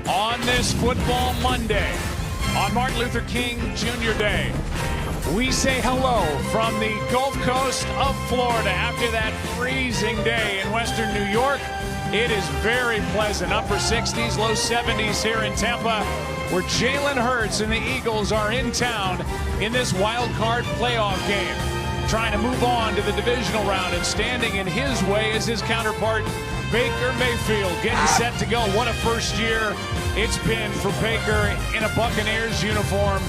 On this football Monday, on Martin Luther King Jr. Day, we say hello from the Gulf Coast of Florida after that freezing day in Western New York. It is very pleasant, upper 60s, low 70s here in Tampa, where Jalen Hurts and the Eagles are in town in this wild card playoff game, trying to move on to the divisional round, and standing in his way is his counterpart, Baker Mayfield, getting set to go. What a first year it's been for Baker in a Buccaneers uniform.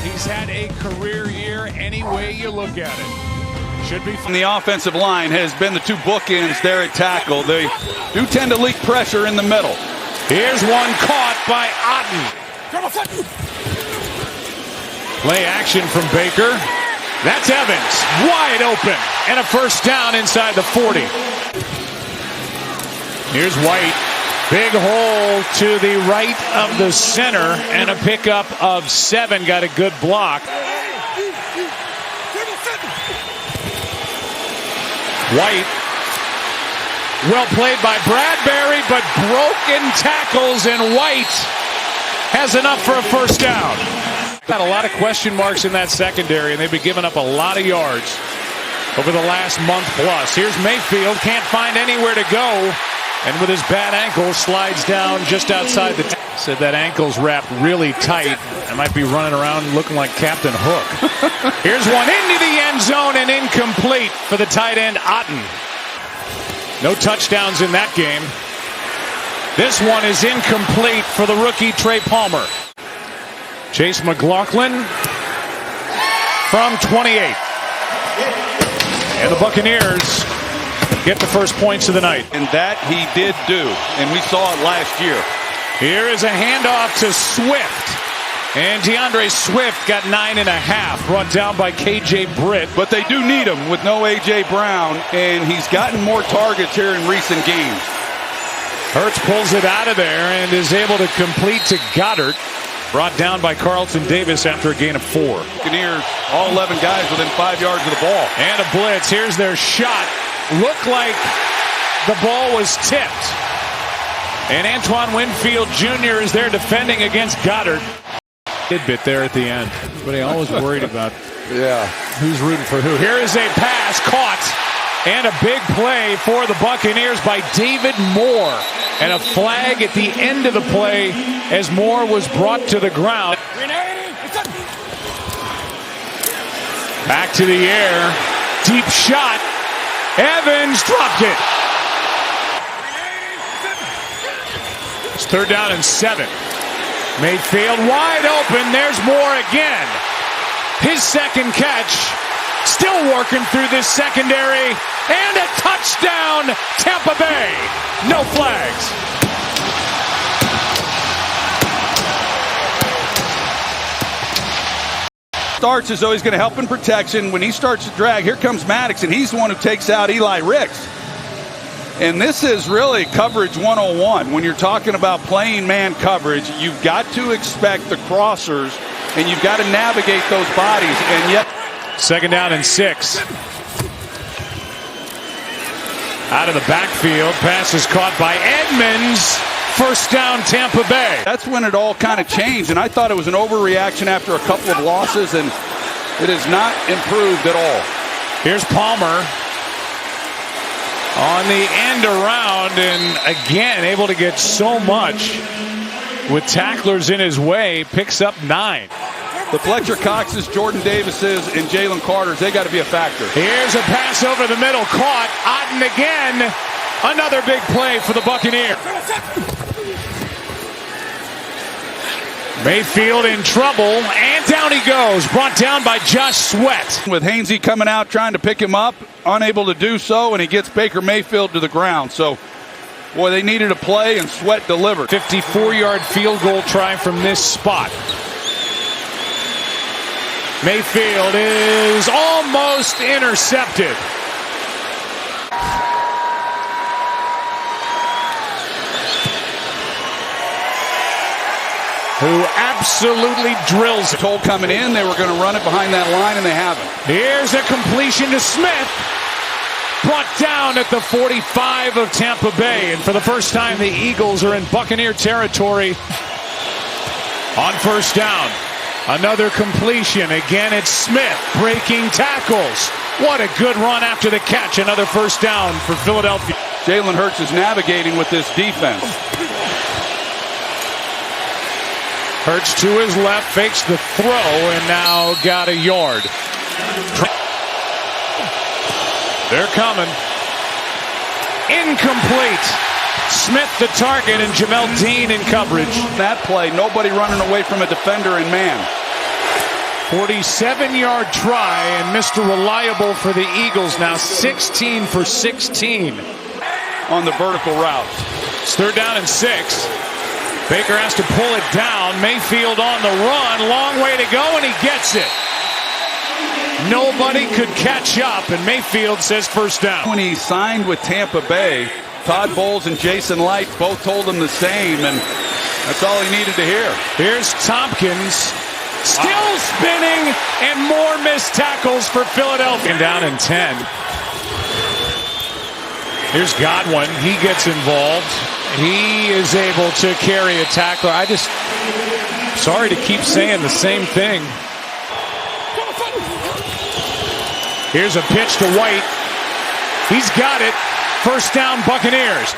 He's had a career year any way you look at it. Should be from the offensive line has been the two bookends there at tackle. They do tend to leak pressure in the middle. Here's one caught by Otten. Play action from Baker. That's Evans, wide open, and a first down inside the 40. Here's White. Big hole to the right of the center, and a pickup of 7. Got a good block. White. Well played by Bradbury, but broken tackles, and White has enough for a first down. Got a lot of question marks in that secondary, and they've been giving up a lot of yards over the last month plus. Here's Mayfield, can't find anywhere to go, and with his bad ankle slides down just outside the said that ankle's wrapped really tight. I might be running around looking like Captain Hook. Here's one into the end zone and incomplete for the tight end Otten. No touchdowns in that game. This one is incomplete for the rookie Trey Palmer. Chase McLaughlin from 28. And the Buccaneers get the first points of the night. And that he did do, and we saw it last year. Here is a handoff to Swift. And DeAndre Swift got 9.5, brought down by KJ Britt. But they do need him with no A.J. Brown, and he's gotten more targets here in recent games. Hurts pulls it out of there and is able to complete to Goddard. Brought down by Carlton Davis after a gain of 4. Buccaneers, all 11 guys within 5 yards of the ball. And a blitz. Here's their shot. Looked like the ball was tipped. And Antoine Winfield Jr. is there defending against Goddard. Tidbit there at the end. But he always worried about who's rooting for who. Here is a pass caught. And a big play for the Buccaneers by David Moore. And a flag at the end of the play as Moore was brought to the ground. Back to the air. Deep shot. Evans dropped it. It's 3rd down and 7. Mayfield wide open. There's Moore again. His second catch. Still working through this secondary. And a touchdown, Tampa Bay. No flags. Starts as though he's going to help in protection. When he starts to drag, here comes Maddox, and he's the one who takes out Eli Ricks. And this is really coverage 101. When you're talking about playing man coverage, you've got to expect the crossers, and you've got to navigate those bodies. And yet, 2nd down and 6. Out of the backfield, pass is caught by Edmonds. First down, Tampa Bay. That's when it all kind of changed, and I thought it was an overreaction after a couple of losses, and it has not improved at all. Here's Palmer on the end around, and again able to get so much with tacklers in his way. Picks up 9. The Fletcher Coxes, Jordan Davises, and Jalen Carters, they got to be a factor. Here's a pass over the middle, caught. Otten again. Another big play for the Buccaneers. Mayfield in trouble, and down he goes. Brought down by Josh Sweat. With Hainsey coming out trying to pick him up, unable to do so, and he gets Baker Mayfield to the ground. So, boy, they needed a play, and Sweat delivered. 54-yard field goal try from this spot. Mayfield is almost intercepted. Who absolutely drills it. Told coming in they were going to run it behind that line, and they haven't. Here's a completion to Smith. Brought down at the 45 of Tampa Bay. And for the first time, the Eagles are in Buccaneer territory On first down, another completion. Again, it's Smith breaking tackles. What a good run after the catch. Another first down for Philadelphia. Jalen Hurts is navigating with this defense. Hurts to his left, fakes the throw, and now got a yard. They're coming. Incomplete. Smith the target, and Jamel Dean in coverage. That play, nobody running away from a defender in man. 47-yard try, and Mr. Reliable for the Eagles now 16 for 16 on the vertical route. It's 3rd down and 6. Baker has to pull it down. Mayfield on the run. Long way to go, and he gets it. Nobody could catch up, and Mayfield says first down. When he signed with Tampa Bay, Todd Bowles and Jason Light both told him the same, and that's all he needed to hear. Here's Tompkins. Still spinning, and more missed tackles for Philadelphia. Down in 10. Here's Godwin. He gets involved. He is able to carry a tackler. Sorry to keep saying the same thing. Here's a pitch to White. He's got it. First down, Buccaneers.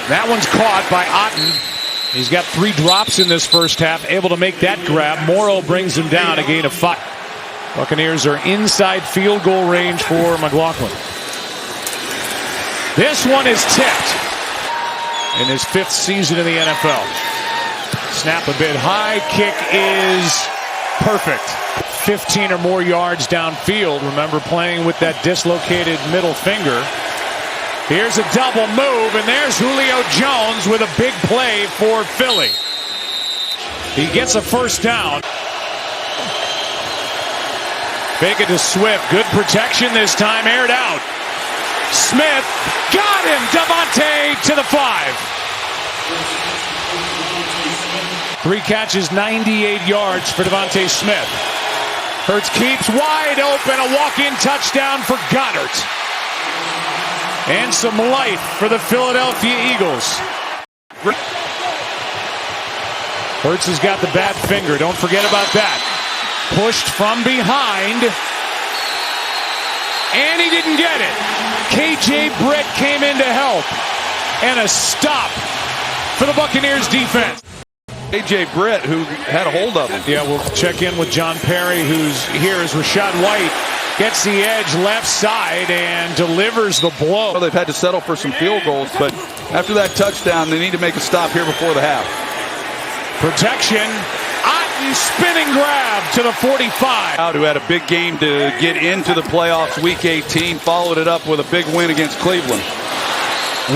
That one's caught by Otten. He's got 3 drops in this first half, able to make that grab. Morrow brings him down, a gain of 5. Buccaneers are inside field goal range for McLaughlin. This one is tipped in his 5th season in the NFL. Snap a bit high, kick is perfect. 15 or more yards downfield. Remember playing with that dislocated middle finger. Here's a double move, and there's Julio Jones with a big play for Philly. He gets a first down. Fake it to Swift. Good protection this time, aired out. Smith got him. Devontae to the 5. 3 catches, 98 yards for Devontae Smith. Hurts keeps wide open. A walk-in touchdown for Goddard. And some life for the Philadelphia Eagles. Hurts has got the bad finger. Don't forget about that. Pushed from behind. And he didn't get it. KJ Britt came in to help. And a stop for the Buccaneers defense. KJ Britt, who had a hold of him. Yeah, we'll check in with John Perry, who's here as Rashad White gets the edge left side and delivers the blow. Well, they've had to settle for some field goals, but after that touchdown, they need to make a stop here before the half. Protection. Otten spinning grab to the 45. Who had a big game to get into the playoffs week 18, followed it up with a big win against Cleveland.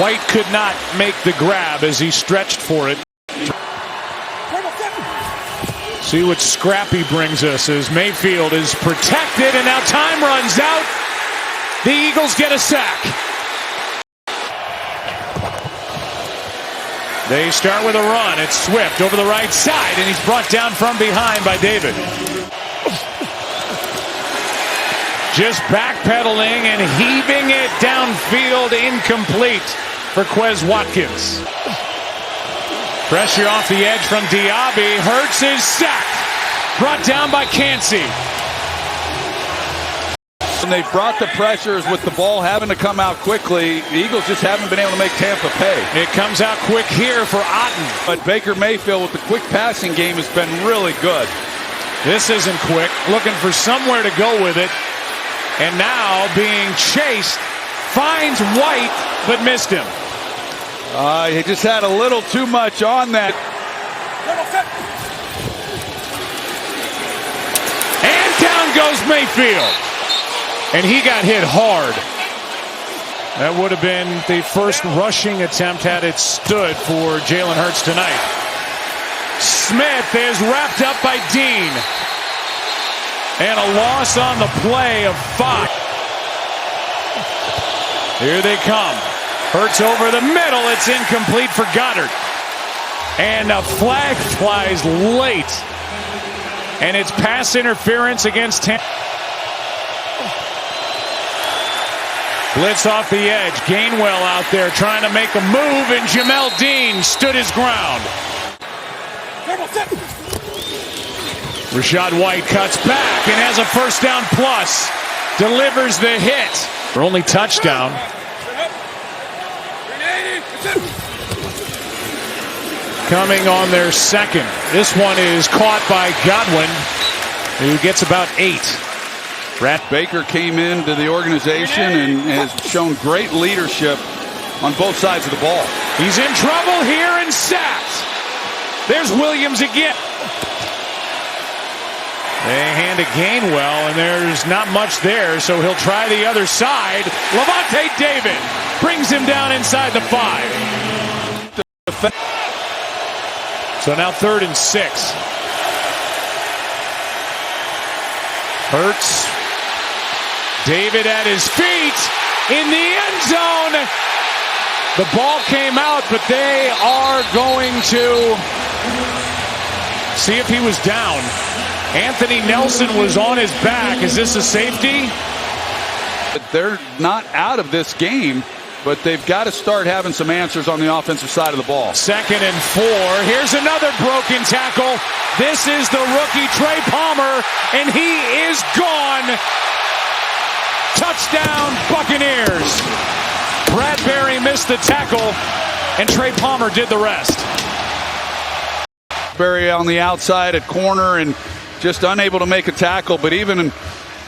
White could not make the grab as he stretched for it. See what Scrappy brings us as Mayfield is protected, and now time runs out. The Eagles get a sack. They start with a run. It's Swift over the right side, and he's brought down from behind by David. Just backpedaling and heaving it downfield, incomplete for Quez Watkins. Pressure off the edge from Diaby. Hurts is sacked. Brought down by Cansey. And they've brought the pressures with the ball having to come out quickly. The Eagles just haven't been able to make Tampa pay. It comes out quick here for Otten. But Baker Mayfield with the quick passing game has been really good. This isn't quick. Looking for somewhere to go with it. And now being chased. Finds White, but missed him. He just had a little too much on that. And down goes Mayfield. And he got hit hard. That would have been the first rushing attempt had it stood for Jalen Hurts tonight. Smith is wrapped up by Dean. And a loss on the play of 5. Here they come. Hurts over the middle. It's incomplete for Goddard. And a flag flies late. And it's pass interference against Tampa. Blitz off the edge. Gainwell out there trying to make a move, and Jamel Dean stood his ground. Rachaad White cuts back and has a first down plus. Delivers the hit. Their only touchdown. Coming on their second. This one is caught by Godwin, who gets about 8. Baker came into the organization and has shown great leadership on both sides of the ball. He's in trouble here and sacked. There's Williams again. They hand to Gainwell, and there's not much there, so he'll try the other side. Lavonte David brings him down inside the 5. So now 3rd and 6. Hurts. David at his feet in the end zone. The ball came out, but they are going to see if he was down. Anthony Nelson was on his back. Is this a safety? They're not out of this game, but they've got to start having some answers on the offensive side of the ball. 2nd and 4. Here's another broken tackle. This is the rookie Trey Palmer, and he is gone. Touchdown, Buccaneers. Bradbury missed the tackle, and Trey Palmer did the rest. Bradbury on the outside at corner and just unable to make a tackle, but even in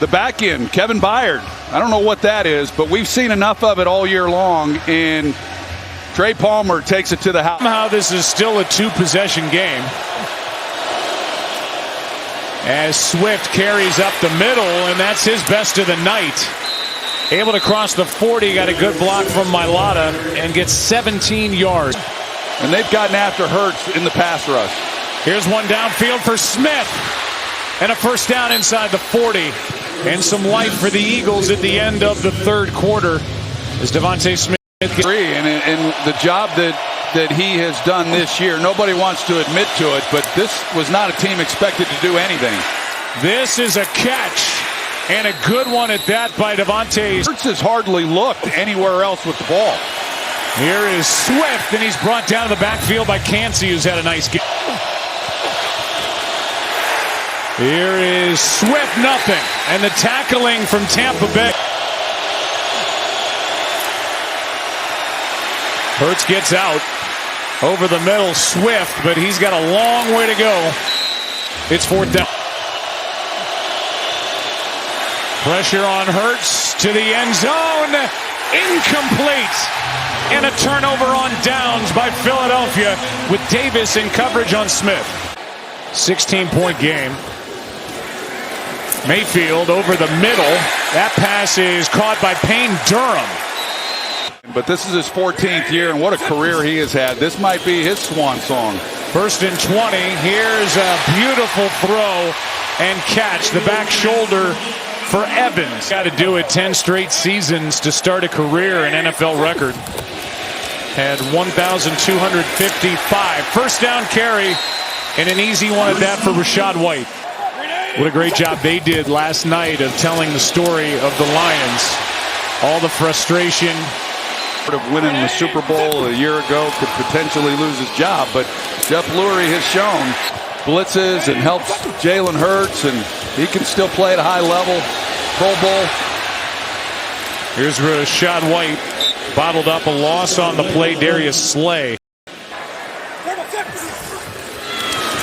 the back end, Kevin Byard, I don't know what that is, but we've seen enough of it all year long, and Trey Palmer takes it to the house. Somehow this is still a 2-possession game. As Swift carries up the middle, and that's his best of the night. Able to cross the 40, got a good block from Mailata, and gets 17 yards. And they've gotten after Hurts in the pass rush. Here's one downfield for Smith, and a first down inside the 40. And some life for the Eagles at the end of the 3rd quarter as Devontae Smith gets 3. And the job that he has done this year, nobody wants to admit to it, but this was not a team expected to do anything. This is a catch, and a good one at that by Devontae. Hurts has hardly looked anywhere else with the ball. Here is Swift, and he's brought down to the backfield by Cansey, who's had a nice game. Here is Swift, nothing, and the tackling from Tampa Bay. Hurts gets out over the middle, Swift, but he's got a long way to go. It's 4th down. Pressure on Hurts to the end zone. Incomplete. And a turnover on downs by Philadelphia with Davis in coverage on Smith. 16-point game. Mayfield over the middle. That pass is caught by Payne Durham. But this is his 14th year, and what a career he has had. This might be his swan song. 1st and 20. Here's a beautiful throw and catch. The back shoulder for Evans. Got to do it 10 straight seasons to start a career, an NFL record. Had 1,255. First down carry, and an easy one at that for Rachaad White. What a great job they did last night of telling the story of the Lions. All the frustration. Of winning the Super Bowl a year ago, could potentially lose his job, but Jeff Lurie has shown blitzes and helps Jalen Hurts, and he can still play at a high level. Pro Bowl. Here's Rachaad White, bottled up a loss on the play. Darius Slay.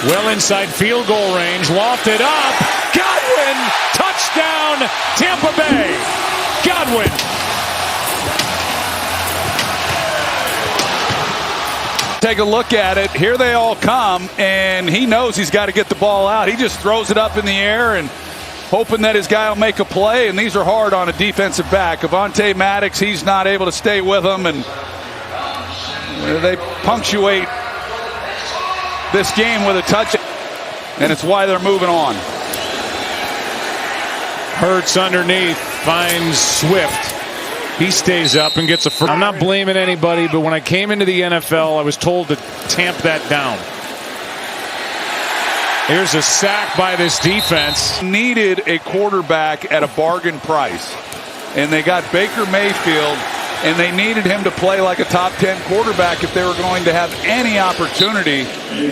Well inside field goal range, lofted up. Godwin, touchdown, Tampa Bay. Godwin. Take a look at it. Here they all come, and he knows he's got to get the ball out. He just throws it up in the air and hoping that his guy will make a play, and these are hard on a defensive back. Avonte Maddox, he's not able to stay with him, and they punctuate this game with a touch, and it's why they're moving on. Hurts underneath, finds Swift. He stays up and gets a first. I'm not blaming anybody, but when I came into the NFL, I was told to tamp that down. Here's a sack by this defense. Needed a quarterback at a bargain price. and they got Baker Mayfield, and they needed him to play like a top 10 quarterback if they were going to have any opportunity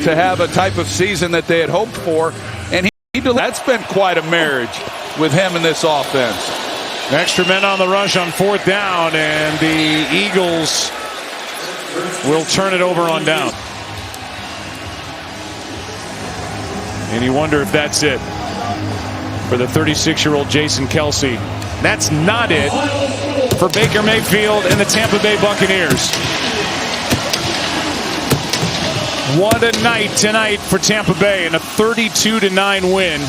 to have a type of season that they had hoped for. And that's been quite a marriage with him in this offense. Extra men on the rush on 4th down, and the Eagles will turn it over on down. And you wonder if that's it for the 36-year-old Jason Kelce. That's not it for Baker Mayfield and the Tampa Bay Buccaneers. What a night tonight for Tampa Bay, and a 32-9 win